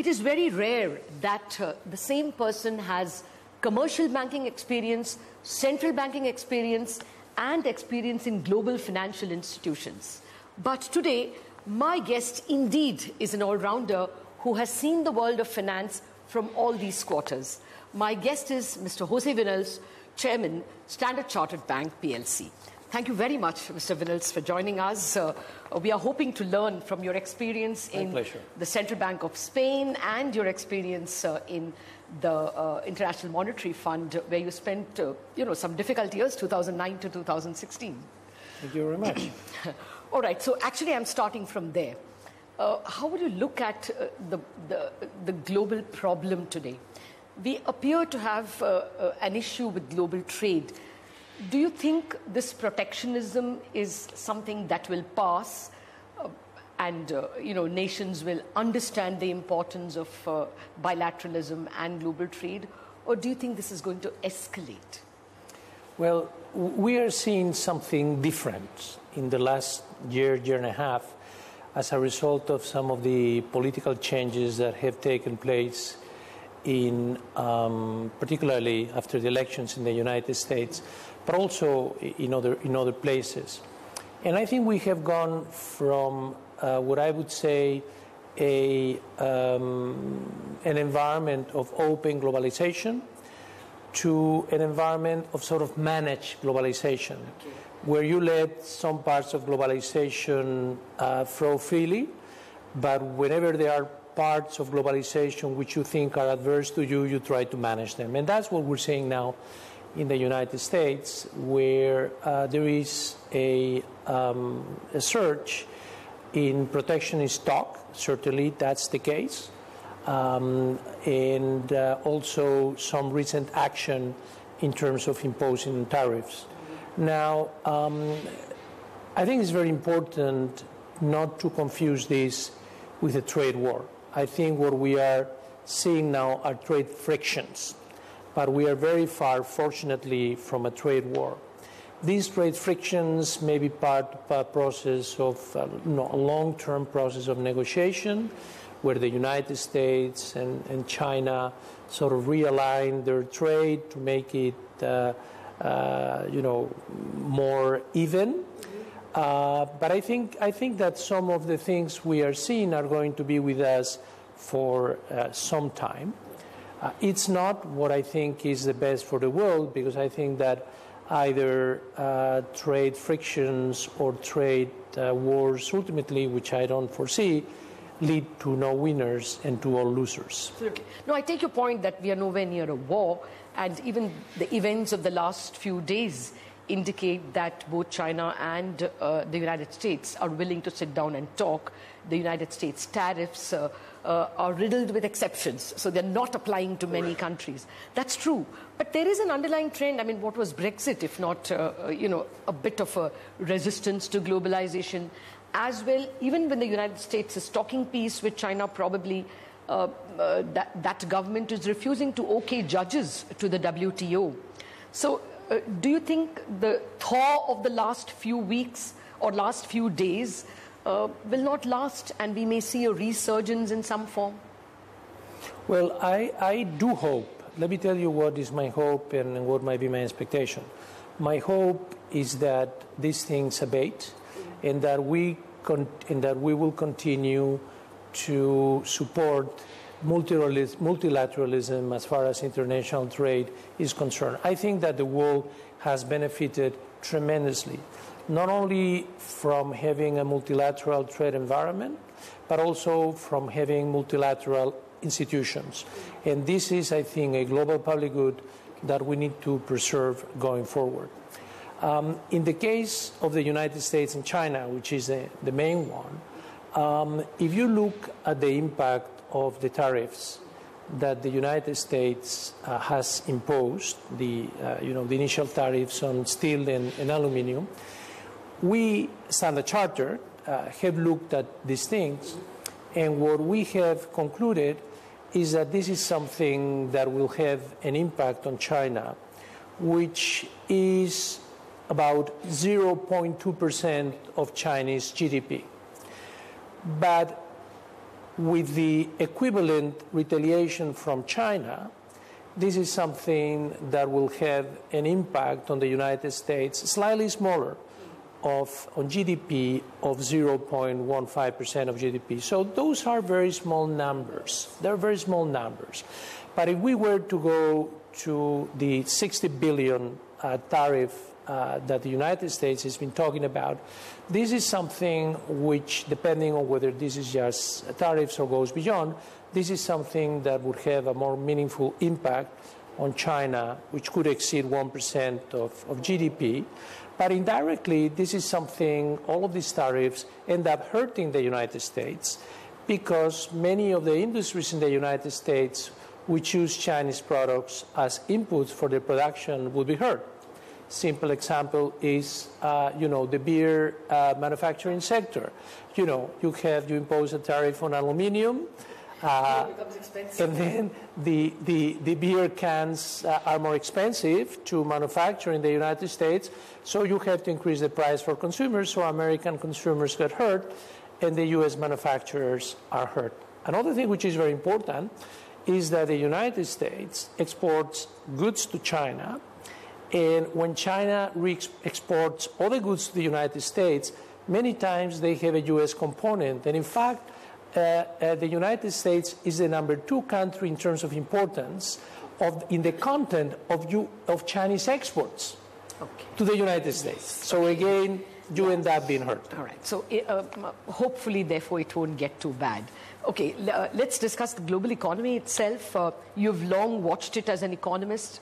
it is very rare that the same person has commercial banking experience, central banking experience, and experience in global financial institutions. But today, my guest indeed is an all-rounder who has seen the world of finance from all these quarters. My guest is Mr. José Viñals, Chairman, Standard Chartered Bank PLC. Thank you very much, Mr. Viñals, for joining us. We are hoping to learn from your experience in the Central Bank of Spain and your experience in the International Monetary Fund, where you spent some difficult years, 2009 to 2016. Thank you very much. All right, so actually I'm starting from there. How would you look at the global problem today? We appear to have an issue with global trade. Do you think this protectionism is something that will pass and nations will understand the importance of bilateralism and global trade? Or do you think this is going to escalate? Well, we are seeing something different in the last year and a half as a result of some of the political changes that have taken place in particularly after the elections in the United States, but also in other places. And I think we have gone from what I would say an environment of open globalization to an environment of sort of managed globalization, where you let some parts of globalization flow freely, but whenever there are parts of globalization which you think are adverse to you, you try to manage them. And that's what we're seeing now in the United States, where there is a surge in protectionist talk. Certainly that's the case. And also some recent action in terms of imposing tariffs. Now, I think it's very important not to confuse this with a trade war. I think what we are seeing now are trade frictions, but we are very far, fortunately, from a trade war. These trade frictions may be part of a process of a long-term process of negotiation, where the United States and China sort of realign their trade to make it, more even. But I think that some of the things we are seeing are going to be with us for some time. It's not what I think is the best for the world, because I think that either trade frictions or trade wars ultimately, which I don't foresee, lead to no winners and to all losers. Absolutely. No, I take your point that we are nowhere near a war, and even the events of the last few days indicate that both China and the United States are willing to sit down and talk. The United States tariffs are riddled with exceptions, so they're not applying to many countries. That's true. But there is an underlying trend. I mean, what was Brexit, if not, a bit of a resistance to globalization as well? Even when the United States is talking peace with China, probably that government is refusing to okay judges to the WTO. So do you think the thaw of the last few weeks or last few days will not last, and we may see a resurgence in some form? Well, I do hope. Let me tell you what is my hope and what might be my expectation. My hope is that these things abate, and that we will continue to support multilateralism as far as international trade is concerned. I think that the world has benefited tremendously, not only from having a multilateral trade environment, but also from having multilateral institutions. And this is, I think, a global public good that we need to preserve going forward. In the case of the United States and China, which is the main one, if you look at the impact of the tariffs that the United States has imposed, the initial tariffs on steel and aluminum, we, Standard Chartered, have looked at these things, and what we have concluded is that this is something that will have an impact on China, which is about 0.2% of Chinese GDP. But with the equivalent retaliation from China, this is something that will have an impact on the United States, slightly smaller, on GDP of 0.15% of GDP. So those are very small numbers. They're very small numbers. But if we were to go to the 60 billion tariff that the United States has been talking about, this is something which, depending on whether this is just tariffs or goes beyond, this is something that would have a more meaningful impact on China, which could exceed 1% of GDP. But indirectly, this is something, all of these tariffs end up hurting the United States because many of the industries in the United States which use Chinese products as inputs for their production will be hurt. Simple example is, the beer manufacturing sector. You impose a tariff on aluminum, and then the beer cans are more expensive to manufacture in the United States, so you have to increase the price for consumers, so American consumers get hurt, and the U.S. manufacturers are hurt. Another thing which is very important is that the United States exports goods to China, and when China exports other goods to the United States, many times they have a U.S. component. And in fact, the United States is the number 2 country in terms of importance in the content of Chinese exports to the United States. So again, you end up being hurt. All right. So hopefully, therefore, it won't get too bad. Okay, let's discuss the global economy itself. You've long watched it as an economist.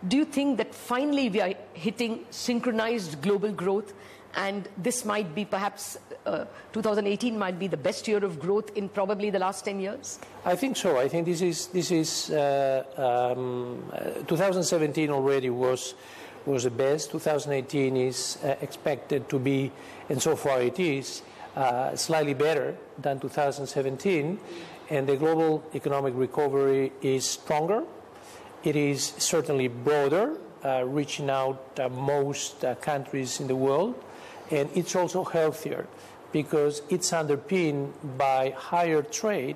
Do you think that finally we are hitting synchronized global growth, and this might be perhaps 2018 might be the best year of growth in probably the last 10 years? I think so. I think this is 2017 already was the best. 2018 is expected to be, and so far it is, slightly better than 2017, and the global economic recovery is stronger. It is certainly broader, reaching out most countries in the world, and it's also healthier because it's underpinned by higher trade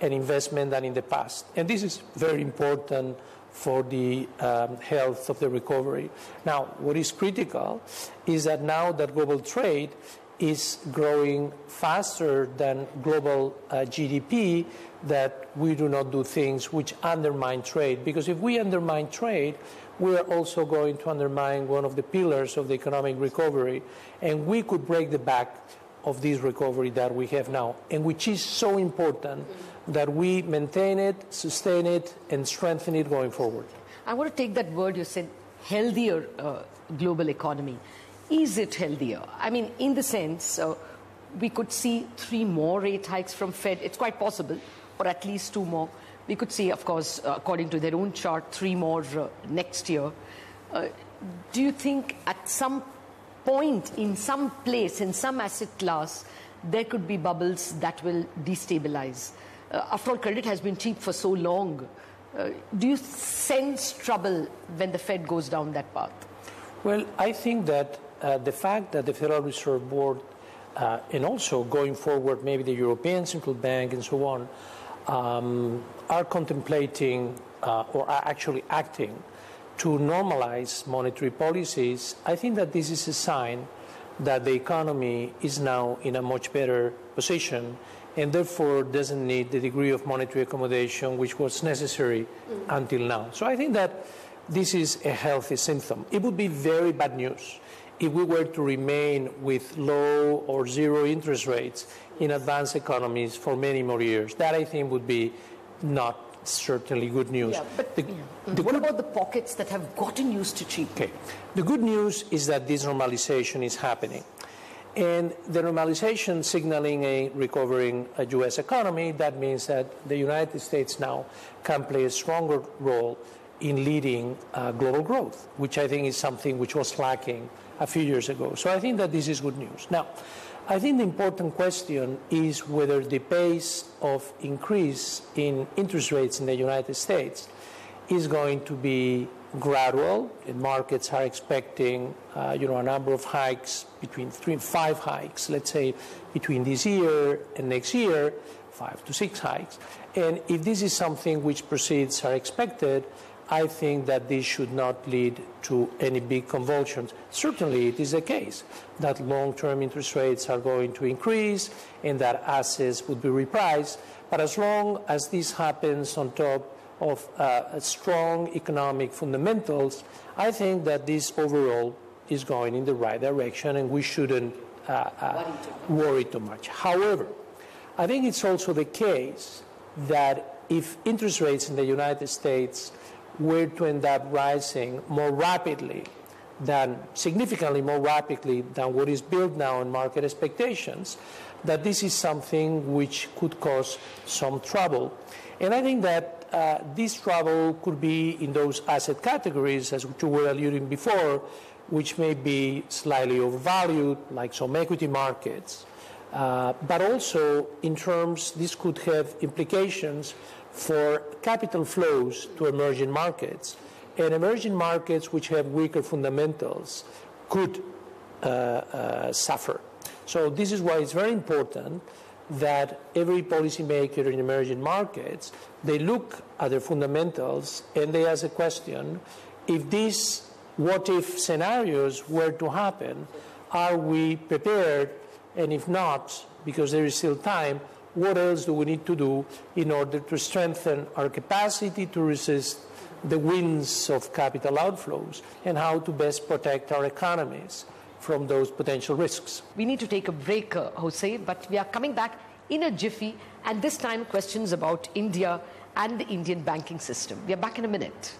and investment than in the past. And this is very important for the health of the recovery. Now, what is critical is that now that global trade is growing faster than global GDP, that we do not do things which undermine trade. Because if we undermine trade, we are also going to undermine one of the pillars of the economic recovery, and we could break the back of this recovery that we have now, and which is so important that we maintain it, sustain it, and strengthen it going forward. I want to take that word you said, healthier global economy. Is it healthier? I mean, in the sense, we could see 3 more rate hikes from Fed. It's quite possible, or at least 2 more. We could see, of course, according to their own chart, 3 more next year. Do you think at some point, in some place, in some asset class, there could be bubbles that will destabilize? After all, credit has been cheap for so long. Do you sense trouble when the Fed goes down that path? Well, I think that the fact that the Federal Reserve Board, and also going forward, maybe the European Central Bank and so on, are contemplating or are actually acting to normalize monetary policies, I think that this is a sign that the economy is now in a much better position and therefore doesn't need the degree of monetary accommodation which was necessary until now. So I think that this is a healthy symptom. It would be very bad news if we were to remain with low or zero interest rates in advanced economies for many more years. That, I think, would be not certainly good news. Yeah, but what about the pockets that have gotten used to cheap? Okay. The good news is that this normalization is happening. And the normalization signaling a recovering U.S. economy, that means that the United States now can play a stronger role in leading global growth, which I think is something which was lacking a few years ago. So I think that this is good news. Now, I think the important question is whether the pace of increase in interest rates in the United States is going to be gradual, and markets are expecting, a number of hikes, between 3 and 5 hikes, let's say, between this year and next year, 5 to 6 hikes. And if this is something which proceeds are expected, I think that this should not lead to any big convulsions. Certainly, it is the case that long-term interest rates are going to increase and that assets would be repriced. But as long as this happens on top of strong economic fundamentals, I think that this overall is going in the right direction and we shouldn't worry too much. However, I think it's also the case that if interest rates in the United States were to end up rising significantly more rapidly than what is built now in market expectations, that this is something which could cause some trouble. And I think that this trouble could be in those asset categories, as you were alluding before, which may be slightly overvalued, like some equity markets. But also, in terms, this could have implications for capital flows to emerging markets. And emerging markets which have weaker fundamentals could suffer. So this is why it's very important that every policymaker in emerging markets, they look at their fundamentals and they ask the question, if these what-if scenarios were to happen, are we prepared? And if not, because there is still time, what else do we need to do in order to strengthen our capacity to resist the winds of capital outflows and how to best protect our economies from those potential risks? We need to take a break, Jose, but we are coming back in a jiffy, and this time questions about India and the Indian banking system. We are back in a minute.